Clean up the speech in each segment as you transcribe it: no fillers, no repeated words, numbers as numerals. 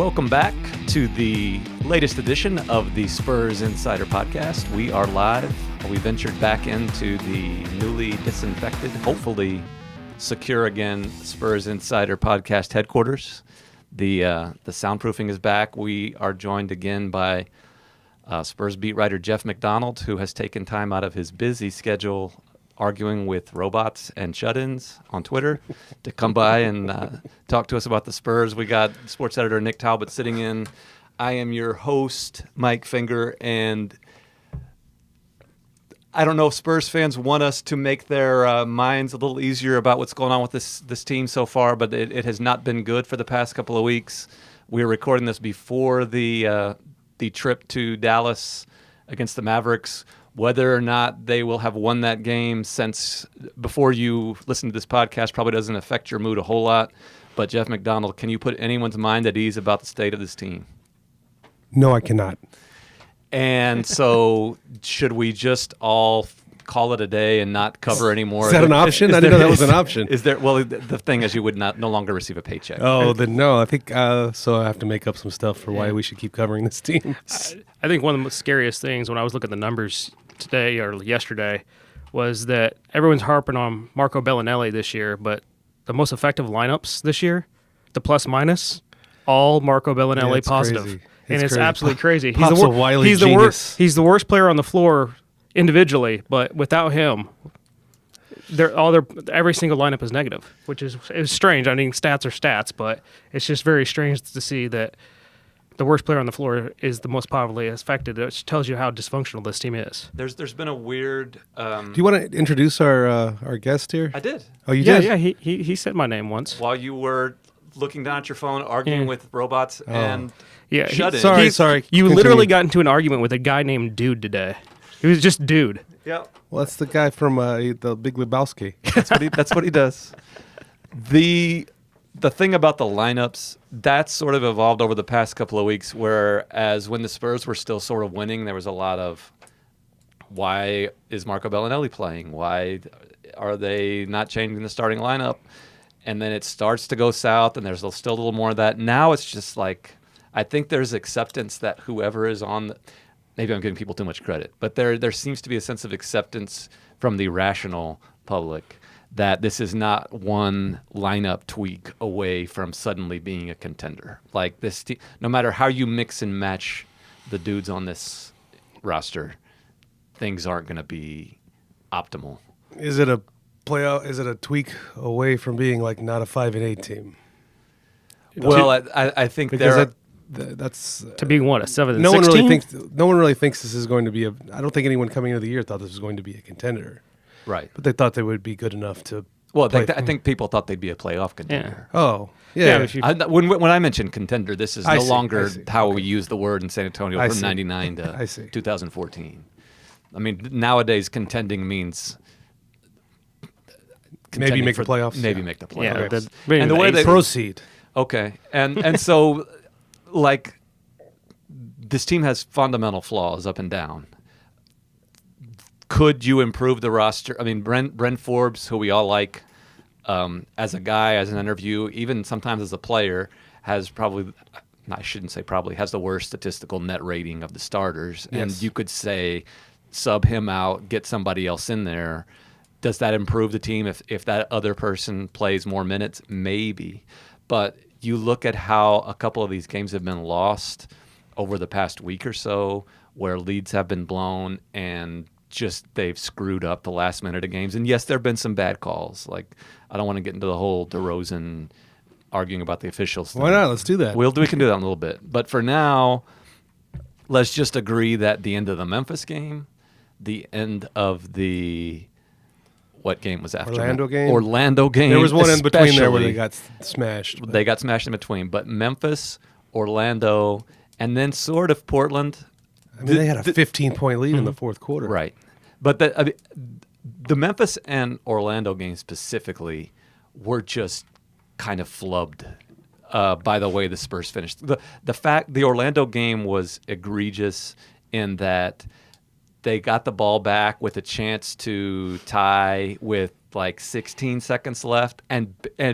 Welcome back to the latest edition of the Spurs Insider Podcast. We are live. We ventured back into the newly disinfected, hopefully secure again, Spurs Insider Podcast headquarters. The soundproofing is back. We are joined again by Spurs beat writer Jeff McDonald, who has taken time out of his busy schedule arguing with robots and shut-ins on Twitter to come by and talk to us about the Spurs. We got sports editor Nick Talbot sitting in. I am your host, Mike Finger, and I don't know if Spurs fans want us to make their minds a little easier about what's going on with this team so far, but it has not been good for the past couple of weeks. We were recording this before the trip to Dallas against the Mavericks. Whether or not they will have won that game since before you listen to this podcast probably doesn't affect your mood a whole lot. But Jeff McDonald, can you put anyone's mind at ease about the state of this team? No, I cannot. And so should we just all call it a day and not cover anymore? Is that an option? I didn't know that was an option. Is there? Well, the thing is you would no longer receive a paycheck. Oh, then no. I think so. I have to make up some stuff for why we should keep covering this team. I think one of the most scariest things when I was looking at the numbers today or yesterday was that everyone's harping on Marco Bellinelli this year, but the most effective lineups this year, the plus-minus, all Marco Bellinelli positive. Crazy. It's absolutely crazy. Pop's a wily genius. He's the worst player on the floor individually, but without him, every single lineup is negative, which is strange. I mean, stats are stats, but it's just very strange to see that the worst player on the floor is the most powerfully affected. It tells you how dysfunctional this team is. There's been a weird. Do you want to introduce our guest here? I did. Oh, you did? Yeah. He said my name once While you were looking down at your phone, arguing with robots and shut-ins. Sorry. You Continue. literally got into an argument with a guy named Dude today. He was just Dude. Yeah. Well, that's the guy from the Big Lebowski. That's what he does. The thing about the lineups, that's sort of evolved over the past couple of weeks, whereas when the Spurs were still sort of winning, there was a lot of, why is Marco Bellinelli playing? Why are they not changing the starting lineup? And then it starts to go south, and there's still a little more of that. Now it's just like, I think there's acceptance that whoever is on maybe I'm giving people too much credit, but there seems to be a sense of acceptance from the rational public that this is not one lineup tweak away from suddenly being a contender. Like this team, no matter how you mix and match the dudes on this roster, things aren't going to be optimal. Is it a playoff? Is it a tweak away from being like not a 5-8 team? Well, I think that's to being what, a 7-16? No one really thinks this is going to be I don't think anyone coming into the year thought this was going to be a contender. Right. But they thought they would be good enough to. Well, I think people thought they'd be a playoff contender. Yeah. Oh, yeah. When I mentioned contender, this is no longer how we Okay. use the word in San Antonio from 99 to 2014. I mean, nowadays contending means maybe make the playoffs. Maybe make the playoffs. Yeah, and the way they proceed. Okay, and so like this team has fundamental flaws up and down. Could you improve the roster? I mean, Brent Forbes, who we all like, as a guy, as an interview, even sometimes as a player, has probably, I shouldn't say probably, has the worst statistical net rating of the starters. Yes. And you could say, sub him out, get somebody else in there. Does that improve the team if that other person plays more minutes? Maybe. But you look at how a couple of these games have been lost over the past week or so, where leads have been blown and just they've screwed up the last minute of games. And yes, there have been some bad calls. Like, I don't want to get into the whole DeRozan arguing about the officials thing. Why not? Let's do that. We can do that in a little bit. But for now, let's just agree that the end of the Memphis game, the end of the what game was after Orlando game? Orlando game. There was one in between there where they especially. got smashed. They got smashed in between. But Memphis, Orlando, and then sort of Portland. I mean, they had a 15-point lead in the fourth quarter. Right. But the Memphis and Orlando games specifically were just kind of flubbed by the way the Spurs finished. The Orlando game was egregious in that they got the ball back with a chance to tie with like 16 seconds left and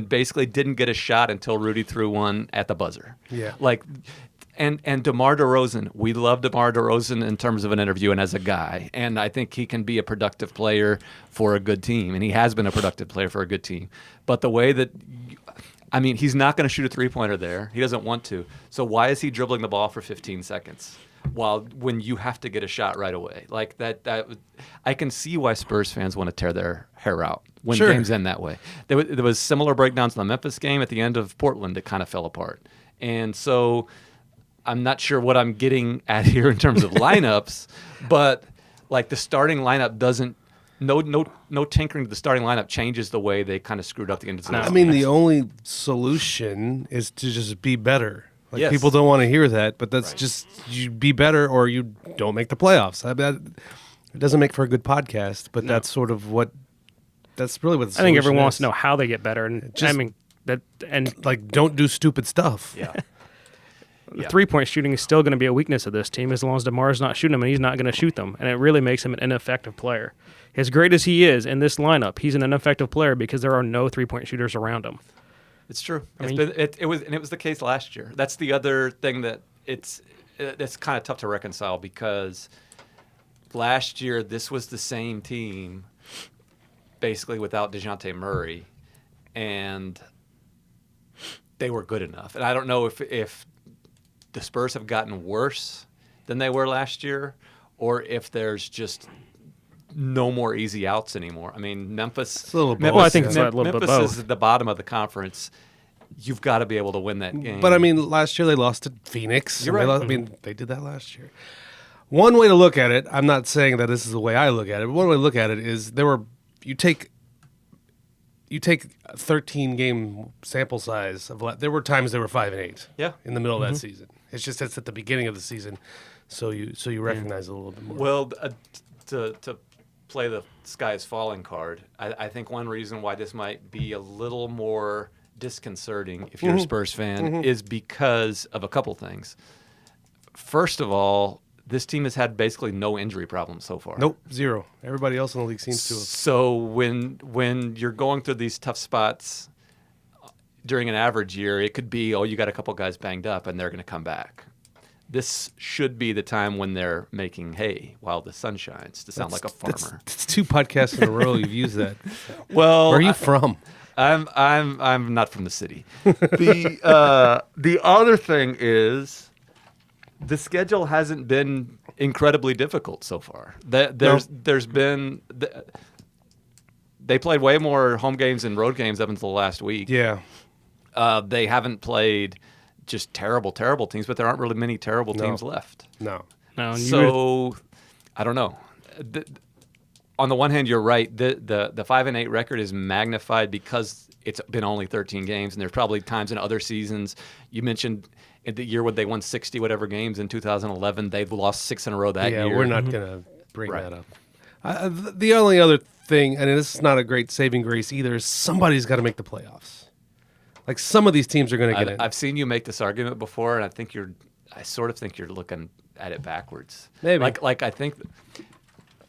basically didn't get a shot until Rudy threw one at the buzzer. Yeah. Like, and DeMar DeRozan, we love DeMar DeRozan in terms of an interview and as a guy. And I think he can be a productive player for a good team. And he has been a productive player for a good team. But the way that, he's not going to shoot a three-pointer there. He doesn't want to. So why is he dribbling the ball for 15 seconds? When you have to get a shot right away, like that I can see why Spurs fans want to tear their hair out when Sure. games end that way. There was similar breakdowns in the Memphis game at the end of Portland that kind of fell apart, and so I'm not sure what I'm getting at here in terms of lineups, but like the starting lineup doesn't. No tinkering to the starting lineup changes the way they kind of screwed up the end of the season. the only solution is to just be better. Like Yes. people don't want to hear that, but that's just you be better or you don't make the playoffs. It doesn't make for a good podcast, but that's sort of that's really what the I think solution everyone wants is. to know how they get better, and Like don't do stupid stuff. Yeah. the 3-point shooting is still going to be a weakness of this team as long as DeMar's not shooting them, and he's not going to shoot them, and it really makes him an ineffective player. As great as he is in this lineup, he's an ineffective player because there are no 3-point shooters around him. It's true. mean- It was the case last year. That's the other thing that it's kind of tough to reconcile because last year this was the same team basically without DeJounte Murray, and they were good enough. And I don't know if the Spurs have gotten worse than they were last year or if there's just no more easy outs anymore. I mean, Memphis. It's a little both. Memphis, Well, I think it's a little bit Memphis both. is at the bottom of the conference. You've got to be able to win that game. But last year they lost to Phoenix. You're and right. They did that last year. One way to look at it, I'm not saying that this is the way I look at it, but one way to look at it is you take a 13 game sample size there were times they were 5-8. Yeah. In the middle of that season. It's just it's at the beginning of the season, so you recognize it a little bit more. Well, to play the sky is falling card, I think one reason why this might be a little more disconcerting if you're a Spurs fan is because of a couple things. First of all, this team has had basically no injury problems so far. Nope, zero. Everybody else in the league seems to have. So when you're going through these tough spots during an average year, it could be, you got a couple guys banged up and they're going to come back. This should be the time when they're making hay while the sun shines, to sound like a farmer. That's 2 podcasts in a row you've used that. Well, Where are you from? I'm not from the city. The other thing is the schedule hasn't been incredibly difficult so far. There's been they played way more home games and road games up until last week. Yeah. They haven't played just terrible teams, but there aren't really many terrible teams left. No. No, and So I don't know. On the one hand, you're right. The 5-8 record is magnified because it's been only 13 games, and there's probably times in other seasons. You mentioned in the year when they won 60 whatever games in 2011, they've lost 6 in a row that year. Yeah, we're not going to bring Right. that up. The only other thing, and this is not a great saving grace either, is somebody's got to make the playoffs. Like some of these teams are going to get in. I've seen you make this argument before, and I sort of think you're looking at it backwards. Maybe. Like I think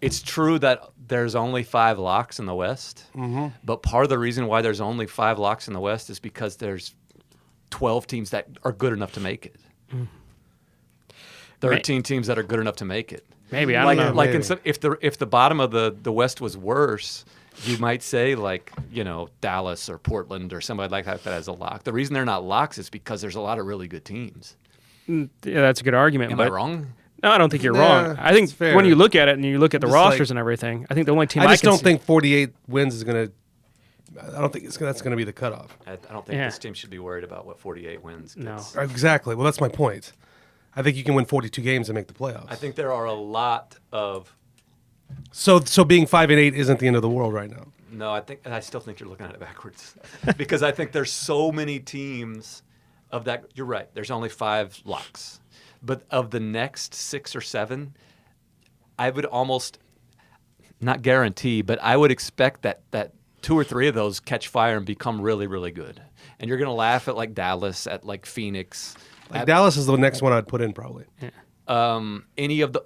it's true that there's only 5 locks in the West, but part of the reason why there's only 5 locks in the West is because there's 12 teams that are good enough to make it. 13 teams that are good enough to make it. Maybe, I don't know. Like Maybe. if the bottom of the West was worse, you might say Dallas or Portland or somebody like that has a lock. The reason they're not locks is because there's a lot of really good teams. Yeah, that's a good argument. Am but I wrong? No, I don't think you're Nah, wrong. I think it's fair. when you look at it and you look at the Just rosters like- and everything, I think the only team I just can don't see- think 48 wins is going to. I don't think that's going to be the cutoff. I don't think Yeah. this team should be worried about what 48 wins. No. gets. Exactly. Well, that's my point. I think you can win 42 games and make the playoffs. I think there are a lot of so. Being 5-8 isn't the end of the world right now. no. I still think you're looking at it backwards because I think there's so many teams of that. You're right. There's only 5 locks, but of the next 6 or 7, I would almost not guarantee, but I would expect that 2 or 3 of those catch fire and become really, really good. And you're going to laugh at like Dallas, at like Phoenix. Like Dallas is the next one I'd put in probably. any of the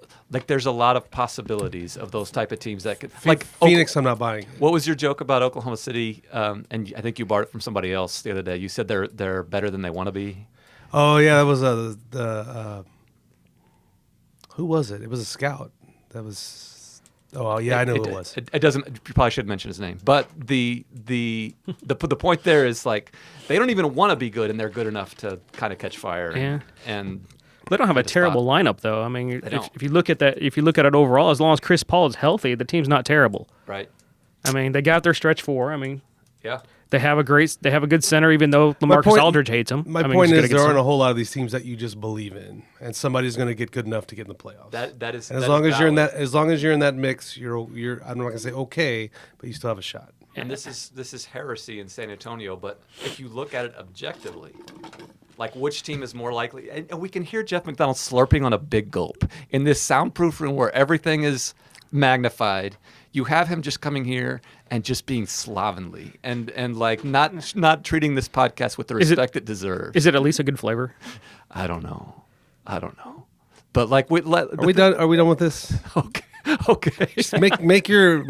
there's a lot of possibilities of those type of teams that could Phoenix. I'm not buying. What was your joke about Oklahoma City? And I think you borrowed it from somebody else the other day. You said they're better than they want to be. Oh yeah, that was who was it? It was a scout. That was. Oh yeah, I know who it was. It doesn't. You probably should mention his name. But the point there is they don't even want to be good, and they're good enough to kind of catch fire. And they don't have a terrible lineup, though. I mean, if you look at that, if you look at it overall, as long as Chris Paul is healthy, the team's not terrible. Right. I mean, they got their stretch four. I mean, yeah. They have a good center, even though LaMarcus Aldridge hates him. My point is there aren't a whole lot of these teams that you just believe in, and somebody's going to get good enough to get in the playoffs. That is. And as long as you're in that mix, you're. I'm not going to say okay, but you still have a shot. And this is heresy in San Antonio. But if you look at it objectively, which team is more likely, and we can hear Jeff McDonald slurping on a big gulp in this soundproof room where everything is magnified. You have him just coming here and just being slovenly and not treating this podcast with the respect it deserves. Is it at least a good flavor? I don't know. But are we done? Are we done with this? Okay. Just make your.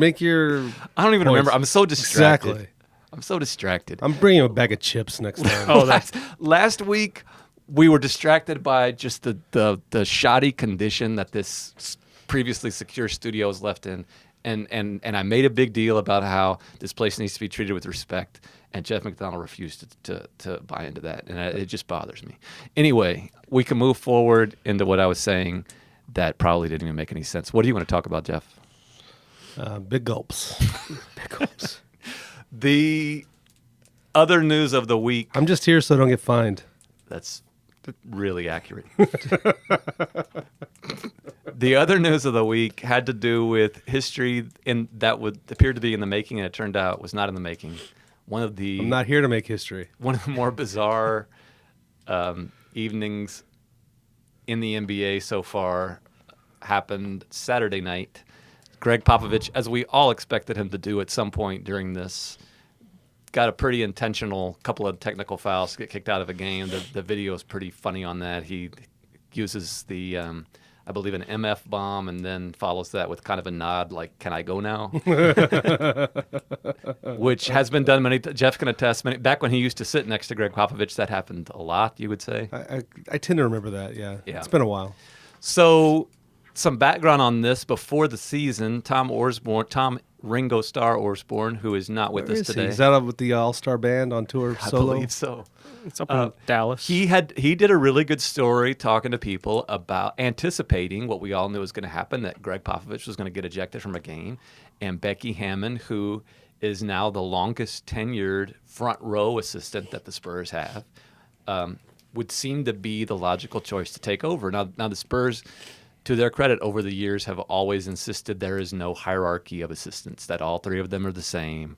I don't even remember. I'm so distracted. Exactly. I'm so distracted. I'm bringing a bag of chips next time. Last week we were distracted by just the shoddy condition that this previously secure studio was left in. And I made a big deal about how this place needs to be treated with respect, and Jeff McDonald refused to buy into that, and it just bothers me. Anyway, we can move forward into what I was saying that probably didn't even make any sense. What do you want to talk about, Jeff? Big gulps. Big gulps. The other news of the week. I'm just here so I don't get fined. That's really accurate. The other news of the week had to do with history that would appear to be in the making, and it turned out was not in the making. I'm not here to make history. One of the more bizarre evenings in the NBA so far happened Saturday night. Gregg Popovich, as we all expected him to do at some point during this, got a pretty intentional couple of technical fouls to get kicked out of a game. The video is pretty funny on that. He uses I believe an MF bomb, and then follows that with kind of a nod like, "Can I go now?" Which has been done many. Jeff can attest. Back when he used to sit next to Gregg Popovich, that happened a lot, you would say. I tend to remember that, yeah. It's been a while. So some background on this. Before the season, Tom Ringo Starr Orsborn, who is not with us today. Is that up with the All-Star Band on tour solo? I believe so. It's up in Dallas. He did a really good story talking to people about anticipating what we all knew was going to happen, that Gregg Popovich was going to get ejected from a game, and Becky Hammon, who is now the longest tenured front row assistant that the Spurs have, would seem to be the logical choice to take over. Now the Spurs, to their credit, over the years have always insisted there is no hierarchy of assistants, that all three of them are the same.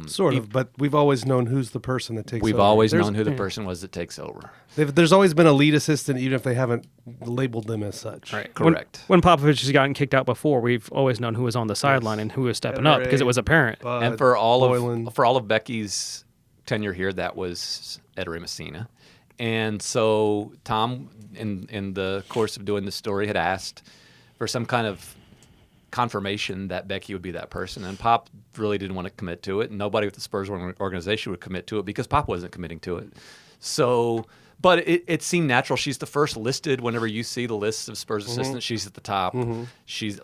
Sort of, but we've always known who's the person that takes over. We've always known who the person was that takes over. There's always been a lead assistant, even if they haven't labeled them as such. Right, correct. When Popovich has gotten kicked out before, we've always known who was on the sideline and who was stepping up, because it was apparent. And for all of Becky's tenure here, that was Ed Messina. And so Tom, in the course of doing this story, had asked for some kind of confirmation that Becky would be that person, and Pop really didn't want to commit to it, and nobody with the Spurs organization would commit to it because Pop wasn't committing to it. So, but it seemed natural. She's the first listed whenever you see the list of Spurs assistants. She's at the top. She's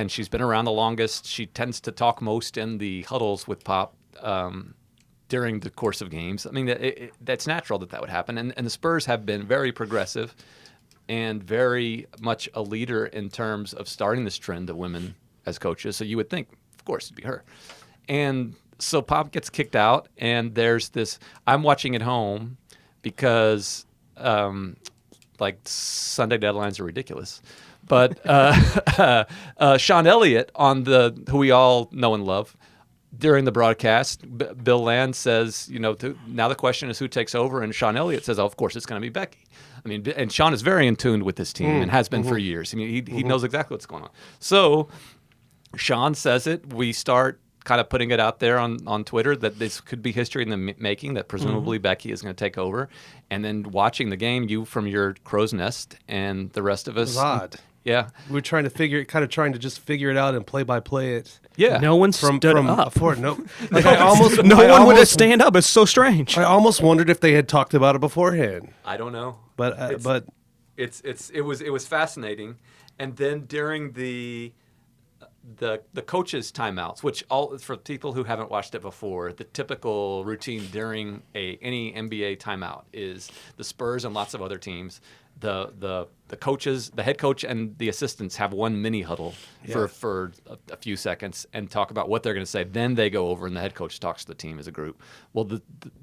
she's been around the longest. She tends to talk most in the huddles with Pop during the course of games. I mean, that's natural that would happen, and the Spurs have been very progressive and very much a leader in terms of starting this trend of women as coaches. So you would think, of course, it'd be her. And so Pop gets kicked out, and there's this. I'm watching at home because Sunday deadlines are ridiculous. But Sean Elliott, who we all know and love, during the broadcast, Bill Land says, now the question is who takes over, and Sean Elliott says, of course, it's going to be Becky. I mean, and Sean is very in tune with this team and has been for years. I mean, he knows exactly what's going on. So Sean says it. We start kind of putting it out there on Twitter that this could be history in the making, that presumably Becky is going to take over. And then watching the game, you from your crow's nest and the rest of us. It was odd. Yeah. We were trying to figure it out and play it. Yeah. No one stood up. No, like I almost No I one would almost- stand up. It's so strange. I almost wondered if they had talked about it beforehand. I don't know. But It was fascinating. And then during the coaches' timeouts, which all for people who haven't watched it before, the typical routine during any NBA timeout is the Spurs and lots of other teams. The coaches, the head coach, and the assistants have one mini huddle for a few seconds and talk about what they're going to say. Then they go over and the head coach talks to the team as a group. Well,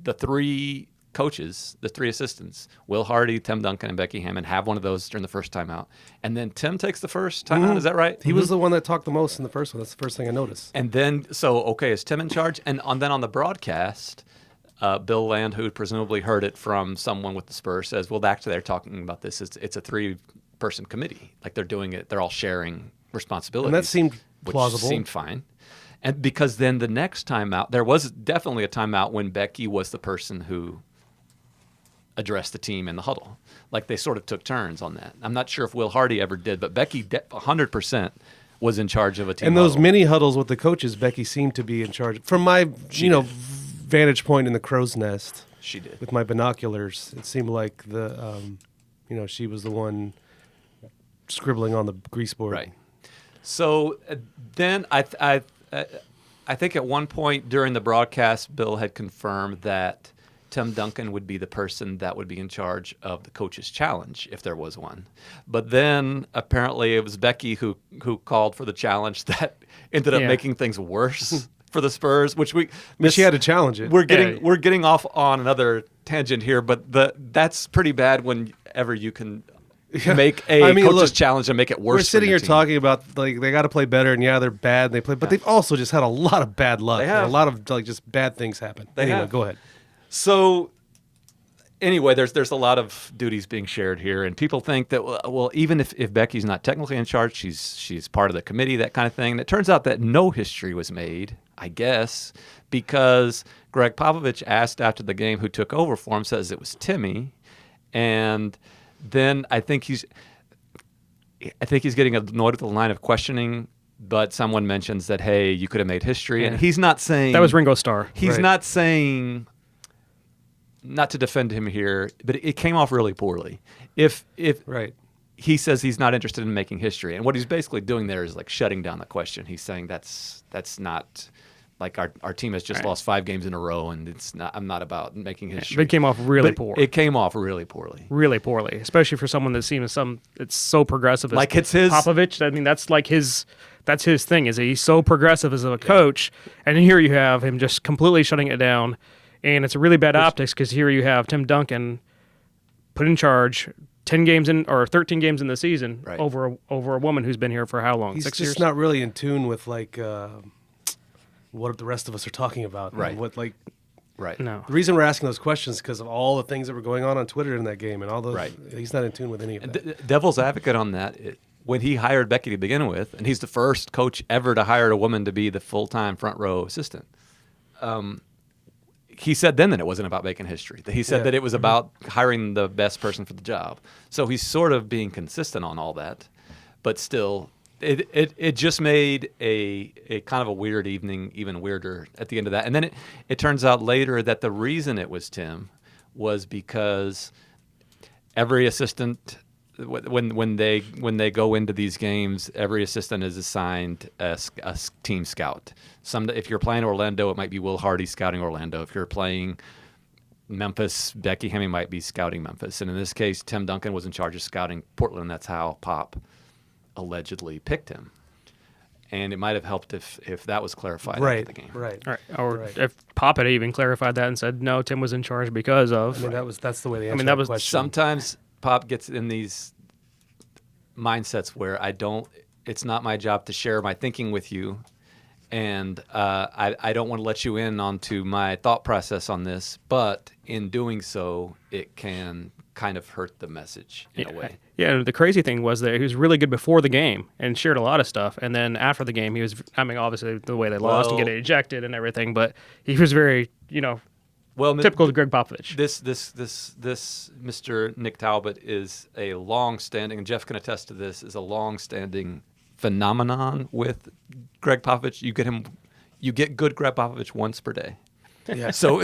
the three coaches, the three assistants, Will Hardy, Tim Duncan, and Becky Hammond, have one of those during the first timeout. And then Tim takes the first timeout. Is that right? he was the one that talked the most in the first one. That's the first thing I noticed. And then, is Tim in charge? And then on the broadcast, Bill Land, who presumably heard it from someone with the Spurs, says, well, actually, they're talking about this. It's a 3-person committee. Like they're doing it. They're all sharing responsibilities. And that seemed plausible. Which seemed fine. And because then the next timeout, there was definitely a timeout when Becky was the person who addressed the team in the huddle. Like they sort of took turns on that. I'm not sure if Will Hardy ever did, but Becky 100% was in charge of a team. And those huddle. mini huddles with the coaches, Becky seemed to be in charge. From my vantage point in the crow's nest, She did. with my binoculars, it seemed like she was the one scribbling on the grease board. Right. So then I think at one point during the broadcast, Bill had confirmed that Tim Duncan would be the person that would be in charge of the coach's challenge if there was one. But then apparently it was Becky who called for the challenge that ended up making things worse for the Spurs, which She had to challenge it. We're getting off on another tangent here, but that's pretty bad whenever you can make a coach's challenge and make it worse. We're sitting for your here team. talking about like they got to play better, and they're bad, and they play, but they've also just had a lot of bad luck. They have. A lot of just bad things happen. Anyway, go ahead. So anyway, there's a lot of duties being shared here, and people think that well, even if Becky's not technically in charge, she's part of the committee, that kind of thing. And it turns out that no history was made, I guess, because Gregg Popovich asked after the game who took over for him, says it was Timmy, and then I think he's getting annoyed with the line of questioning. But someone mentions that, hey, you could have made history, and he's not saying That was Ringo Starr. He's not saying, not to defend him here, but it came off really poorly. If he says he's not interested in making history, and what he's basically doing there is like shutting down the question. He's saying that's not like our team has just lost 5 games in a row, and I'm not about making history. It came off really poor. It came off really poorly. Really poorly, especially for someone that seems it's so progressive. Like it's his Popovich. I mean, that's like his thing. Is he's so progressive as a coach, and here you have him just completely shutting it down, and it's a really bad optics because here you have Tim Duncan put in charge 10 games in or 13 games in the season over a woman who's been here for how long? He's 6 just years. not really in tune with like what the rest of us are talking about. Right. And what like. Right. No. The reason we're asking those questions is because of all the things that were going on Twitter in that game and all those. Right. He's not in tune with any of that. Devil's advocate on that. When he hired Becky to begin with, and he's the first coach ever to hire a woman to be the full-time front row assistant, he said then that it wasn't about making history. He said that it was about hiring the best person for the job. So he's sort of being consistent on all that, but still, it just made a kind of a weird evening even weirder at the end of that. And then it turns out later that the reason it was Tim was because every assistant, when they go into these games, every assistant is assigned a team scout. If you're playing Orlando, it might be Will Hardy scouting Orlando. If you're playing Memphis, Becky Hammond might be scouting Memphis. And in this case, Tim Duncan was in charge of scouting Portland. That's how Pop allegedly picked him. And it might have helped if that was clarified after the game. Right. Or if Pop had even clarified that and said, no, Tim was in charge because of. I mean, that's the way they answered that that was question. Sometimes Pop gets in these mindsets where it's not my job to share my thinking with you, and I don't want to let you in onto my thought process on this, but in doing so, it can kind of hurt the message in a way. Yeah, and the crazy thing was that he was really good before the game and shared a lot of stuff. And then after the game, he was, I mean, obviously the way they lost and getting ejected and everything, but he was very, typical of Gregg Popovich. This Mr. Nick Talbot is a long-standing, and Jeff can attest to this, is a long-standing phenomenon with Gregg Popovich. You get good Gregg Popovich once per day. Yeah. So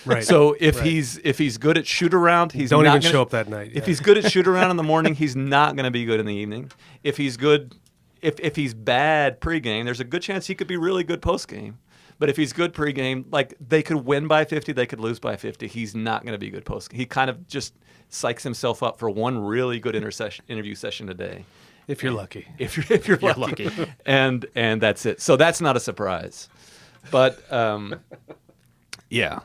right. So if he's good at shoot around, he's don't not even gonna, show up that night. Yeah. If he's good at shoot around in the morning, he's not going to be good in the evening. If he's good, if he's bad pregame, there's a good chance he could be really good postgame. But if he's good pregame, like they could win by 50, they could lose by 50. He's not going to be good postgame. He kind of just psychs himself up for one really good interview session a day. If you're lucky. If you're lucky. And that's it. So that's not a surprise. But yeah.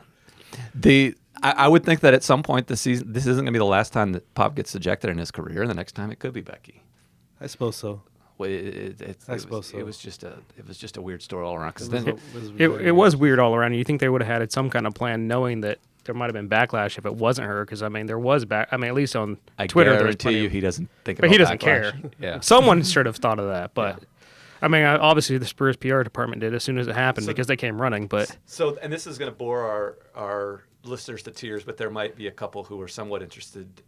I would think that at some point this season, this isn't going to be the last time that Pop gets ejected in his career. The next time it could be Becky. I suppose so. Well, I suppose so. It was just a weird story all around. Because it was weird all around. You think they would have had some kind of plan, knowing that there might have been backlash if it wasn't her. Because I mean, there was at least on Twitter. I guarantee you, he doesn't think. But he doesn't care. Yeah. Someone should have thought of that. But I mean, obviously the Spurs PR department did as soon as it happened because they came running. But and this is going to bore our listeners to tears, but there might be a couple who are somewhat interested.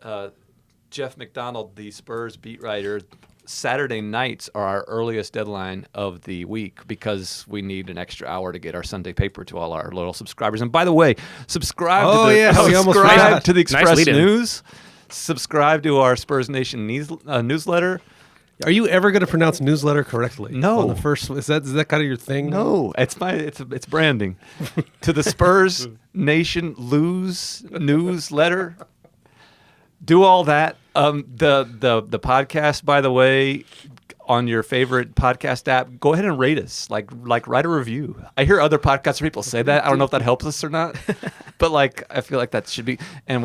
Jeff McDonald, the Spurs beat writer. Saturday nights are our earliest deadline of the week because we need an extra hour to get our Sunday paper to all our loyal subscribers. And by the way, subscribe to the Express News. Subscribe to our Spurs Nation newsletter. Are you ever going to pronounce newsletter correctly? No. On the first, is that kind of your thing? No, it's branding. To the Spurs Nation newsletter. Do all that. The podcast, by the way, on your favorite podcast app, go ahead and rate us. Like write a review. I hear other podcasts people say that. I don't know if that helps us or not, but I feel like that should be and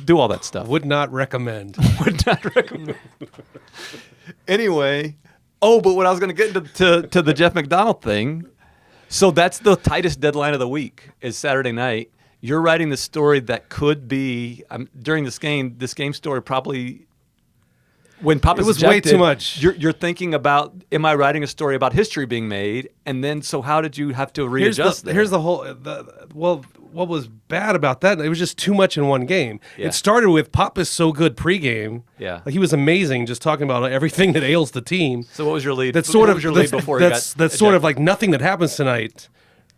do all that stuff. Would not recommend. Would not recommend. Anyway, but what I was going to get to the Jeff McDonald thing. So that's the tightest deadline of the week is Saturday night. You're writing the story that could be during this game. This game story probably when Pop is ejected, way too much. You're thinking about, am I writing a story about history being made? And then, so how did you have to readjust? Here's the whole. What was bad about that? It was just too much in one game. Yeah. It started with Pop is so good pregame. Yeah, he was amazing, just talking about everything that ails the team. So what was your lead? That's sort of your lead before that's sort of like nothing that happens tonight.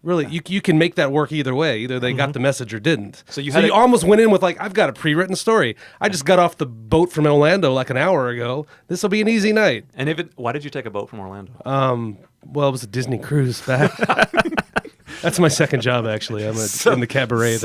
Really, you can make that work either way. Either they got the message or didn't. So you almost went in with I've got a pre-written story. I just got off the boat from Orlando like an hour ago. This will be an easy night. And why did you take a boat from Orlando? Well, it was a Disney cruise back. That's my second job, actually. I'm in the cabaret.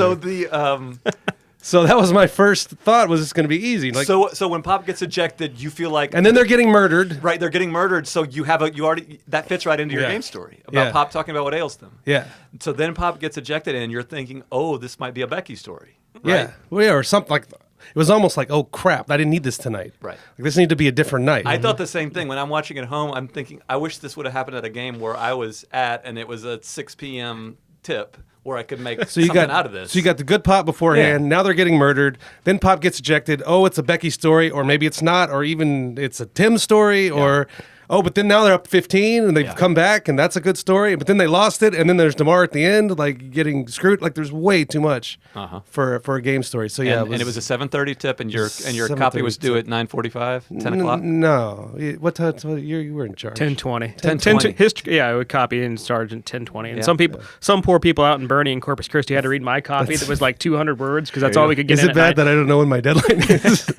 So that was my first thought. Was it's going to be easy? So when Pop gets ejected, you feel like, and then they're getting murdered. Right, they're getting murdered. So you already that fits right into your game story about Pop talking about what ails them. Yeah. So then Pop gets ejected, and you're thinking, this might be a Becky story. Right? Yeah, or something like. It was almost like, oh crap, I didn't need this tonight. Right. This needed to be a different night. I thought the same thing when I'm watching at home. I'm thinking, I wish this would have happened at a game where I was at, and it was a 6 p.m. tip. Where I could make something out of this. So you got the good Pop beforehand. Yeah. Now they're getting murdered. Then Pop gets ejected. Oh, it's a Becky story, or maybe it's not, or even it's a Tim story, or but then now they're up 15 and they've come back, and that's a good story. But then they lost it, and then there's DeMar at the end, getting screwed. There's way too much for a game story. So and it was a 7:30 tip, and your copy was due at 9:45, 10 o'clock. No, what time? You were in charge. 10:20. 10:20. History. I would copy in Sergeant 10:20. And some poor people out in Bernie and Corpus Christi had to read my copy that was 200 words because that's all we could get. Is it bad that I don't know when my deadline is?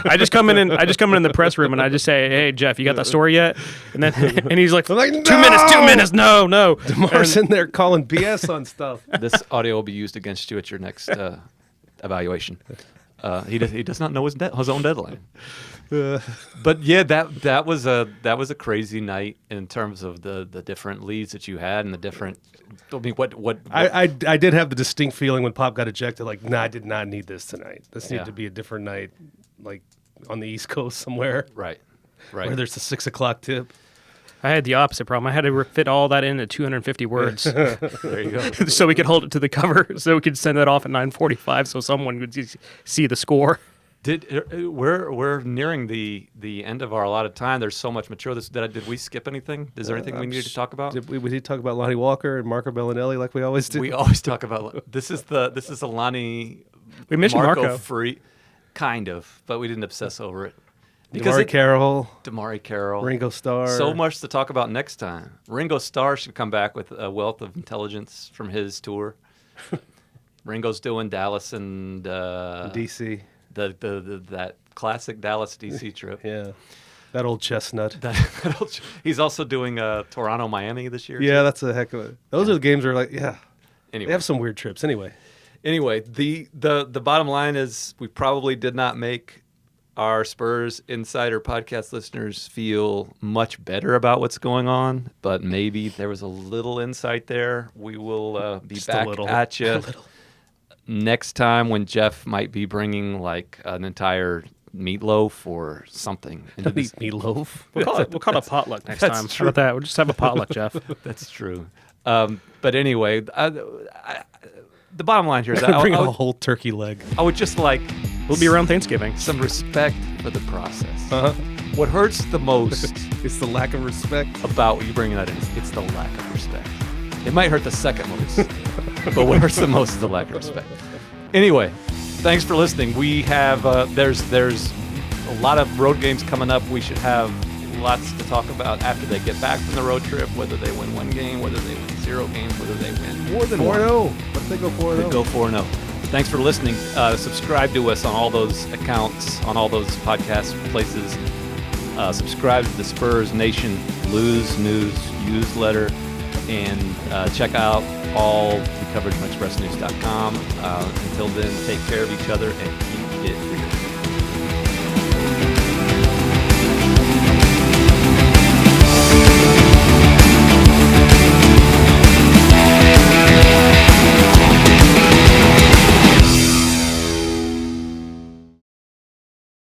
I just come in the press room and I just say, "Hey Jeff, you got that story yet?" And he's like, no! 2 minutes, no. DeMar's in there calling BS on stuff. This audio will be used against you at your next evaluation. He does not know his own deadline. But yeah, that was a crazy night in terms of the different leads that you had and the different. I mean, what I did have the distinct feeling when Pop got ejected. I did not need this tonight. This needed to be a different night, on the East Coast somewhere. Right. Where there's a 6 o'clock tip. I had the opposite problem. I had to fit all that into 250 words. There you go. So we could hold it to the cover, so we could send it off at 9:45, so someone would see the score. We're nearing the end of our allotted time. There's so much material. Did we skip anything? Is there anything we needed to talk about? We need to talk about Lonnie Walker and Marco Bellinelli like we always do. We always talk about this is a Lonnie. We mentioned Marco. Free, kind of, but we didn't obsess over it. Damari Carroll, Ringo Starr. So much to talk about next time. Ringo Starr should come back with a wealth of intelligence from his tour. Ringo's doing Dallas and DC. That classic Dallas DC trip. Yeah, that old chestnut. He's also doing Toronto Miami this year. Yeah, that's a heck of a. Those are the games where Anyway, they have some weird trips. Anyway, the bottom line is we probably did not make our Spurs Insider podcast listeners feel much better about what's going on, but maybe there was a little insight there. We will be Just back at you next time when Jeff might be bringing like an entire meatloaf or something. Meatloaf. We'll call it a potluck next time. True. How about that? We'll just have a potluck, Jeff. That's true. But anyway, the bottom line here is I bring a whole turkey leg. I would just like We'll be around Thanksgiving. some respect for the process. Uh-huh. What hurts the most It's the lack of respect. about you bringing that in, it's the lack of respect. It might hurt the second most, but what hurts the most is the lack of respect. Anyway, thanks for listening. We have there's a lot of road games coming up. We should have lots to talk about after they get back from the road trip, whether they win one game, whether they win 0 games, whether they win more than 4-0. What if they go 4-0? Could go 4-0. Thanks for listening. Subscribe to us on all those accounts, on all those podcast places. Subscribe to the Spurs Nation Blues News newsletter, and check out all the coverage on expressnews.com. Until then, take care of each other and keep it real.